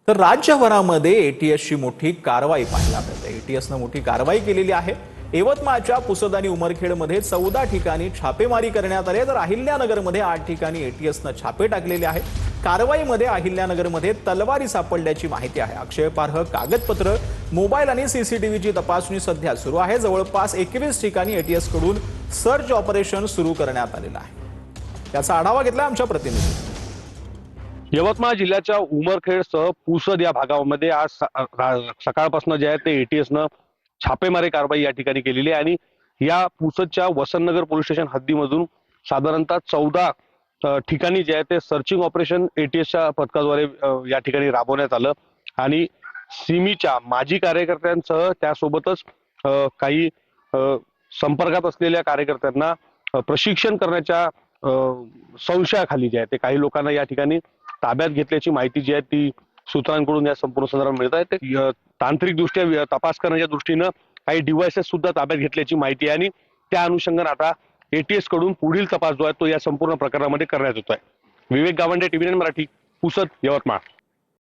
तर राज्यभरामध्ये एटीएसची मोठी कारवाई पाहायला मिळते। एटीएसनं मोठी कारवाई केलेली आहे। यवतमाळच्या पुसद आणि उमरखेडमध्ये 14 ठिकाणी छापेमारी करण्यात आली, तर अहिल्यानगरमध्ये 8 ठिकाणी एटीएसनं छापे टाकलेले आहेत। कारवाईमध्ये अहिल्यानगरमध्ये तलवारी सापडल्याची माहिती आहे। आक्षेपार्ह कागदपत्र, मोबाईल आणि सीसीटीव्हीची तपासणी सध्या सुरू आहे। जवळपास 21 ठिकाणी एटीएस कडून सर्च ऑपरेशन सुरू करण्यात आलेलं आहे। त्याचा आढावा घेतला आमच्या प्रतिनिधींनी। यवतमाळ जिल्ह्याच्या उमरखेडसह पुसद या भागामध्ये आज सकाळपासून जे आहे ते एटीएसनं छापेमारी कारवाई या ठिकाणी केलेली आहे आणि या पुसदच्या वसंतनगर पोलीस स्टेशन हद्दीमधून साधारणतः 14 ठिकाणी जे आहे ते सर्चिंग ऑपरेशन एटीएसच्या पथकाद्वारे या ठिकाणी राबवण्यात आलं आणि सिमीच्या माजी कार्यकर्त्यांसह त्यासोबतच काही संपर्कात असलेल्या कार्यकर्त्यांना प्रशिक्षण करण्याच्या संशयाखाली जे आहे ते काही लोकांना या ठिकाणी ताब्यात घेतल्याची माहिती जी आहे ती सूत्रांकडून या संपूर्ण संदर्भात मिळत आहे। ते तांत्रिकदृष्ट्या तपास करण्याच्या दृष्टीनं काही डिव्हाइसेस सुद्धा ताब्यात घेतल्याची माहिती आहे आणि त्या अनुषंगाने आता एटीएस कडून पुढील तपास जो आहे तो या संपूर्ण प्रकरणामध्ये करण्यात येतोय। विवेक गावंडे, टीव्ही 9 मराठी, पुसद, यवतमाळ।